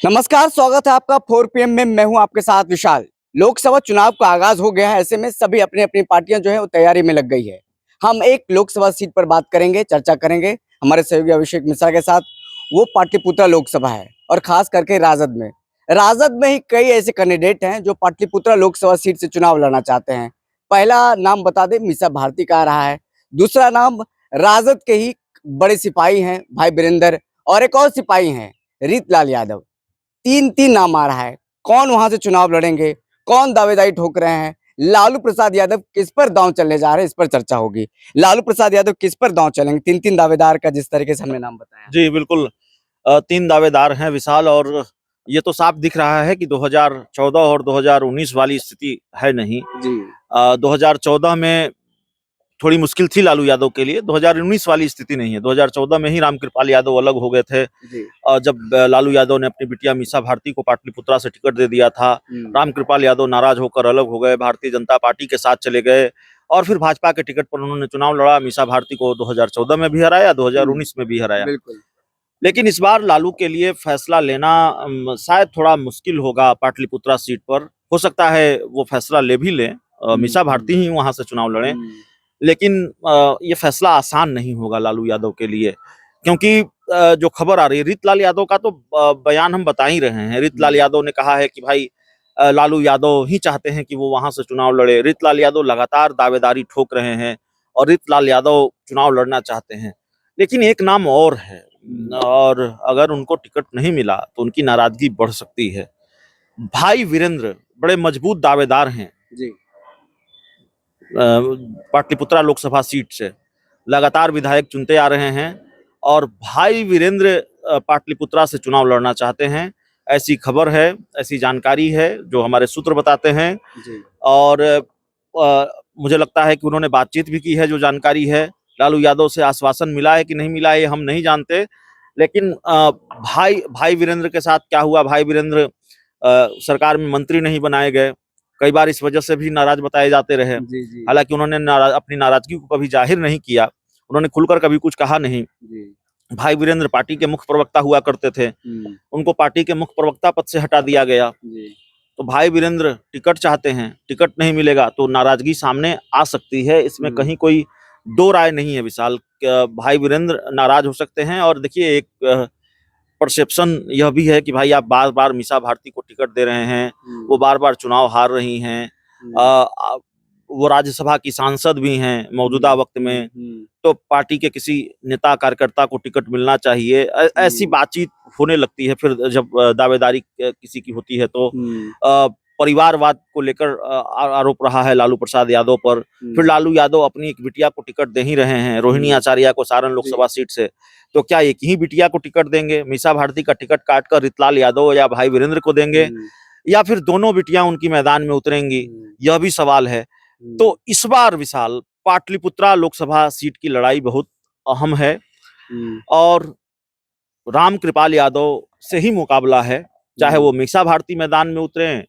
नमस्कार, स्वागत है आपका 4 PM में। मैं हूं आपके साथ विशाल। लोकसभा चुनाव का आगाज हो गया है, ऐसे में सभी अपनी अपनी पार्टियां जो है वो तैयारी में लग गई है। हम एक लोकसभा सीट पर बात करेंगे, चर्चा करेंगे हमारे सहयोगी अभिषेक मिश्रा के साथ। वो पाटलिपुत्रा लोकसभा है और खास करके राजद में ही कई ऐसे कैंडिडेट हैं जो पाटलिपुत्रा लोकसभा सीट से चुनाव लड़ना चाहते हैं। पहला नाम बता दें, मीसा भारती का आ रहा है। दूसरा नाम राजद के ही बड़े सिपाही हैं भाई वीरेंद्र, और एक और सिपाही हैं रीतलाल यादव। तीन तीन नाम आ रहा है। कौन वहां से चुनाव लड़ेंगे, कौन दावेदारी ठोक रहे हैं, लालू प्रसाद यादव किस पर दांव चलने जा रहे हैं, इस पर चर्चा होगी। लालू प्रसाद यादव किस पर दांव चलेंगे, तीन तीन दावेदार का जिस तरीके से हमने नाम बताया। जी बिल्कुल। तीन दावेदार हैं विशाल, और ये तो साफ दिख रहा है कि 2014 और 2019 वाली स्थिति है नहीं। जी 2014 में थोड़ी मुश्किल थी लालू यादव के लिए, 2019 वाली स्थिति नहीं है। 2014 में ही रामकृपाल यादव अलग हो गए थे, जी जब लालू यादव ने अपनी बिटिया मीसा भारती को पाटलिपुत्रा से टिकट दे दिया था। रामकृपाल यादव नाराज होकर अलग हो गए, भारतीय जनता पार्टी के साथ चले गए, और फिर भाजपा के टिकट पर उन्होंने चुनाव लड़ा। मीसा भारती को 2014 में भी हराया, 2019 में भी हराया। बिल्कुल। लेकिन इस बार लालू के लिए फैसला लेना शायद थोड़ा मुश्किल होगा। पाटलिपुत्रा सीट पर हो सकता है वो फैसला ले भी लें, मीसा भारती ही वहां से चुनाव लड़ें, लेकिन ये फैसला आसान नहीं होगा लालू यादव के लिए, क्योंकि जो खबर आ रही है, रीतलाल यादव का तो बयान हम बता ही रहे हैं। रीतलाल यादव ने कहा है कि भाई लालू यादव ही चाहते हैं कि वो वहां से चुनाव लड़े। रीतलाल यादव लगातार दावेदारी ठोक रहे हैं और रीतलाल यादव चुनाव लड़ना चाहते हैं। लेकिन एक नाम और है, और अगर उनको टिकट नहीं मिला तो उनकी नाराजगी बढ़ सकती है। भाई वीरेंद्र बड़े मजबूत दावेदार हैं जी पाटलिपुत्रा लोकसभा सीट से, लगातार विधायक चुनते आ रहे हैं, और भाई वीरेंद्र पाटलिपुत्रा से चुनाव लड़ना चाहते हैं। ऐसी खबर है, ऐसी जानकारी है जो हमारे सूत्र बताते हैं। जी और मुझे लगता है कि उन्होंने बातचीत भी की है। जो जानकारी है, लालू यादव से आश्वासन मिला है कि नहीं मिला है ये हम नहीं जानते, लेकिन भाई वीरेंद्र के साथ क्या हुआ, भाई वीरेंद्र सरकार में मंत्री नहीं बनाए गए, कई बार इस वजह से भी नाराज बताए जाते रहे। जी जी हालांकि उन्होंने अपनी नाराजगी को कभी जाहिर नहीं किया, उन्होंने खुलकर कभी कुछ कहा नहीं। जी भाई वीरेंद्र पार्टी के मुख्य प्रवक्ता हुआ करते थे, उनको पार्टी के मुख्य प्रवक्ता पद से हटा दिया गया। जी तो भाई वीरेंद्र टिकट चाहते हैं, टिकट नहीं मिलेगा तो नाराजगी सामने आ सकती है, इसमें कहीं कोई दो राय नहीं है विशाल। भाई वीरेंद्र नाराज हो सकते हैं। और देखिए, एक परसेप्शन यह भी है कि भाई आप बार बार मीसा भारती को टिकट दे रहे हैं, वो बार बार चुनाव हार रही हैं, वो राज्यसभा की सांसद भी हैं मौजूदा वक्त में, तो पार्टी के किसी नेता कार्यकर्ता को टिकट मिलना चाहिए। ऐसी बातचीत होने लगती है फिर जब दावेदारी किसी की होती है तो। परिवारवाद को लेकर आरोप रहा है लालू प्रसाद यादव पर। फिर लालू यादव अपनी एक बिटिया को टिकट दे ही रहे हैं, रोहिणी आचार्य को, सारण लोकसभा सीट से। तो क्या एक ही बिटिया को टिकट देंगे, मीसा भारती का टिकट काटकर रीतलाल यादव या भाई वीरेंद्र को देंगे, या फिर दोनों बिटियां उनकी मैदान में उतरेंगी, यह भी सवाल है। तो इस बार विशाल पाटलिपुत्रा लोकसभा सीट की लड़ाई बहुत अहम है, और रामकृपाल यादव से ही मुकाबला है। चाहे वो मीसा भारती मैदान में उतरे,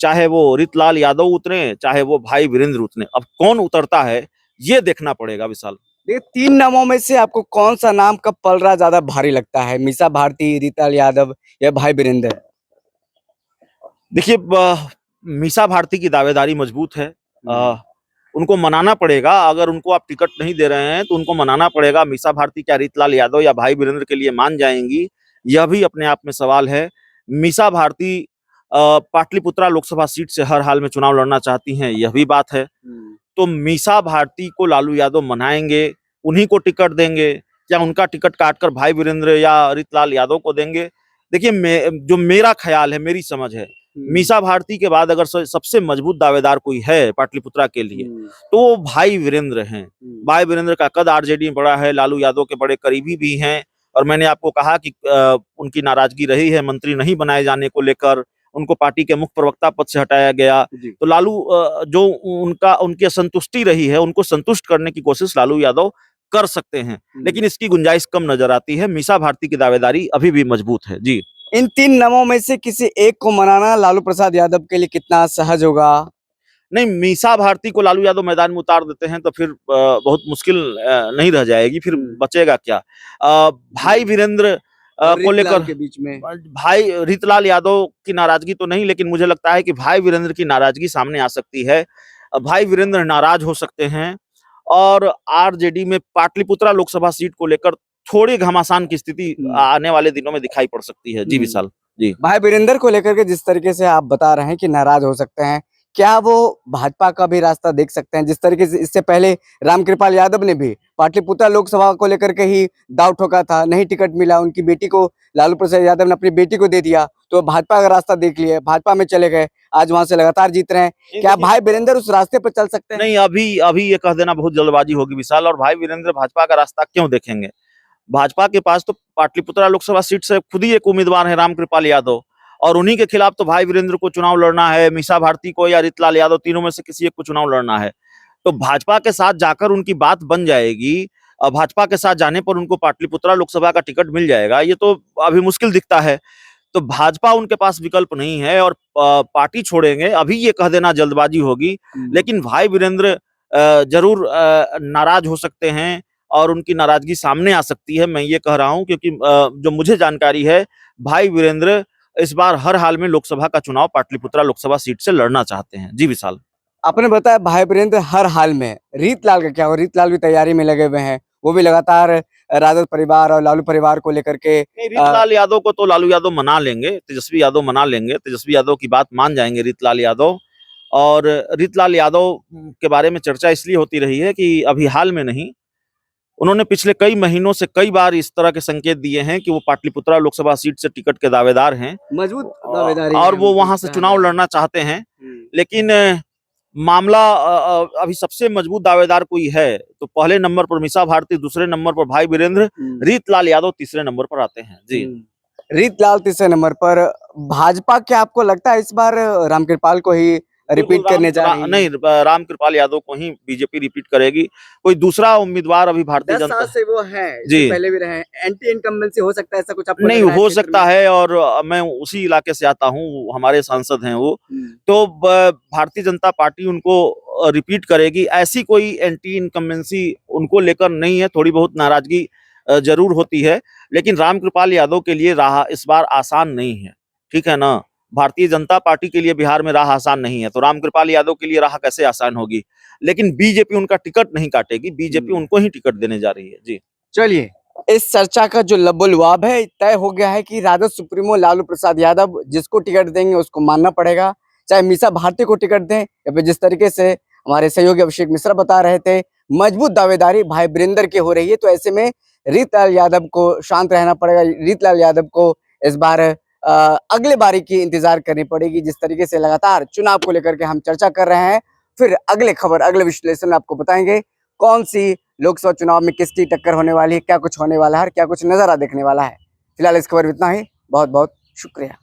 चाहे वो रीतलाल यादव उतरे, चाहे वो भाई वीरेंद्र उतरे। अब कौन उतरता है ये देखना पड़ेगा विशाल। ये तीन नामों में से आपको कौन सा नाम का पलड़ा ज्यादा भारी लगता है, मीसा भारती, रीतलाल यादव या भाई वीरेंद्र? देखिए, मीसा भारती की दावेदारी मजबूत है, उनको मनाना पड़ेगा। अगर उनको आप टिकट नहीं दे रहे हैं तो उनको मनाना पड़ेगा। मीसा भारती क्या रीतलाल यादव या भाई वीरेंद्र के लिए मान जाएंगी, यह भी अपने आप में सवाल है। मीसा भारती पाटलिपुत्रा लोकसभा सीट से हर हाल में चुनाव लड़ना चाहती हैं, यह भी बात है। तो मीसा भारती को लालू यादव मनाएंगे, उन्हीं को टिकट देंगे, या उनका टिकट काटकर भाई वीरेंद्र या रीतलाल यादव को देंगे? देखिए, जो मेरा ख्याल है, मेरी समझ है, मीसा भारती के बाद अगर सबसे मजबूत दावेदार कोई है पाटलिपुत्रा के लिए तो वो भाई वीरेंद्र हैं। भाई वीरेंद्र का कद आरजेडी में बड़ा है, लालू यादव के बड़े करीबी भी हैं, और मैंने आपको कहा कि उनकी नाराजगी रही है मंत्री नहीं बनाए जाने को लेकर, उनको पार्टी के मुख्य प्रवक्ता पद से हटाया गया। तो लालू जो उनकी असंतुष्टि रही है, उनको संतुष्ट करने की कोशिश लालू यादव कर सकते हैं, लेकिन इसकी गुंजाइश कम नजर आती है। मीसा भारती की दावेदारी अभी भी मजबूत है। जी, इन तीन नामों में से किसी एक को मनाना लालू प्रसाद यादव के लिए कितना सहज होगा? नहीं, मीसा भारती को लालू यादव मैदान में उतार देते हैं तो फिर बहुत मुश्किल नहीं रह जाएगी, फिर बचेगा क्या? भाई वीरेंद्र और को रीतलाल लेकर के बीच में भाई रीतलाल यादव की नाराजगी तो नहीं, लेकिन मुझे लगता है कि भाई वीरेंद्र की नाराजगी सामने आ सकती है। भाई वीरेंद्र नाराज हो सकते हैं और आरजेडी में पाटलिपुत्रा लोकसभा सीट को लेकर थोड़ी घमासान की स्थिति आने वाले दिनों में दिखाई पड़ सकती है। जी विशाल जी। भाई वीरेंद्र को लेकर के जिस तरीके से आप बता रहे हैं कि नाराज हो सकते हैं, क्या वो भाजपा का भी रास्ता देख सकते हैं? जिस तरीके से इससे पहले रामकृपाल यादव ने भी पाटलिपुत्रा लोकसभा को लेकर के ही दांव ठोका था, नहीं टिकट मिला, उनकी बेटी को लालू प्रसाद यादव ने अपनी बेटी को दे दिया, तो भाजपा का रास्ता देख लिया, भाजपा में चले गए, आज वहां से लगातार जीत रहे हैं। क्या भाई वीरेंद्र उस रास्ते पर चल सकते हैं? नहीं, अभी अभी ये कह देना बहुत जल्दबाजी होगी विशाल। और भाई वीरेंद्र भाजपा का रास्ता क्यों देखेंगे? भाजपा के पास तो पाटलिपुत्रा लोकसभा सीट से खुद ही एक उम्मीदवार है रामकृपाल यादव, और उन्हीं के खिलाफ तो भाई वीरेंद्र को चुनाव लड़ना है, मीसा भारती को या रीतलाल यादव, तीनों में से किसी एक को चुनाव लड़ना है। तो भाजपा के साथ जाकर उनकी बात बन जाएगी, भाजपा के साथ जाने पर उनको पाटलिपुत्रा लोकसभा का टिकट मिल जाएगा, ये तो अभी मुश्किल दिखता है। तो भाजपा उनके पास विकल्प नहीं है और पार्टी छोड़ेंगे, अभी ये कह देना जल्दबाजी होगी। लेकिन भाई वीरेंद्र जरूर नाराज हो सकते हैं और उनकी नाराजगी सामने आ सकती है, मैं ये कह रहा हूं, क्योंकि जो मुझे जानकारी है, भाई वीरेंद्र इस बार हर हाल में लोकसभा का चुनाव पाटलिपुत्रा लोकसभा सीट से लड़ना चाहते हैं। जी विशाल। आपने बताया भाई वीरेंद्र हर हाल में, रीतलाल का क्या हो? रीतलाल भी तैयारी में लगे हुए हैं, वो भी लगातार राजद परिवार और लालू परिवार को लेकर के रीतलाल यादव को तो लालू यादव मना लेंगे, तेजस्वी यादव मना लेंगे, तेजस्वी यादव की बात मान जाएंगे रीतलाल यादव। और रीतलाल यादव के बारे में चर्चा इसलिए होती रही है कि अभी हाल में नहीं, उन्होंने पिछले कई महीनों से कई बार इस तरह के संकेत दिए हैं कि वो पाटलिपुत्रा लोकसभा सीट से टिकट के दावेदार हैं, मजबूत दावेदारी और है वो उनकी, वहां से चुनाव लड़ना चाहते हैं। लेकिन मामला अभी सबसे मजबूत दावेदार कोई है तो पहले नंबर पर मीसा भारती, दूसरे नंबर पर भाई वीरेंद्र, रीतलाल यादव तीसरे नंबर पर आते हैं। जी। रीतलाल तीसरे नंबर पर। भाजपा क्या आपको लगता है इस बार रामकृपाल को ही रिपीट करने जा रही है? नहीं, रामकृपाल यादव को ही बीजेपी रिपीट करेगी। कोई दूसरा उम्मीदवार अभी भारतीय 10 जनता साल से वो है, जी इससे पहले भी रहे हैं, एंटी इनकम्बेंसी हो सकता है, ऐसा कुछ आपको नहीं लग रहा है हो क्षेत्र सकता में? है, और मैं उसी इलाके से आता हूँ, हमारे सांसद हैं वो, तो भारतीय जनता पार्टी उनको रिपीट करेगी। ऐसी कोई एंटी इनकम्बेंसी उनको लेकर नहीं है, थोड़ी बहुत नाराजगी जरूर होती है, लेकिन रामकृपाल यादव के लिए राह इस बार आसान नहीं है, ठीक है ना। भारतीय जनता पार्टी के लिए बिहार में राह आसान नहीं है, तो रामकृपाल यादव के लिए राह कैसे आसान होगी? लेकिन बीजेपी उनका टिकट नहीं काटेगी, बीजेपी उनको ही टिकट देने जा रही है। जी चलिए, इस चर्चा का जो लबोलुआब है, तय हो गया है कि राजद सुप्रीमो लालू प्रसाद यादव जिसको टिकट देंगे उसको मानना पड़ेगा, चाहे मीसा भारती को टिकट दें या फिर जिस तरीके से हमारे सहयोगी अभिषेक मिश्रा बता रहे थे, मजबूत दावेदारी भाई वीरेंद्र की हो रही है। तो ऐसे में रीतलाल यादव को शांत रहना पड़ेगा, रीतलाल यादव को इस बार अगले बारी की इंतजार करनी पड़ेगी। जिस तरीके से लगातार चुनाव को लेकर के हम चर्चा कर रहे हैं, फिर अगले खबर, अगले विश्लेषण में आपको बताएंगे कौन सी लोकसभा चुनाव में किसकी टक्कर होने वाली है, क्या कुछ होने वाला है, क्या कुछ नजारा देखने वाला है। फिलहाल इस खबर में इतना ही, बहुत बहुत शुक्रिया।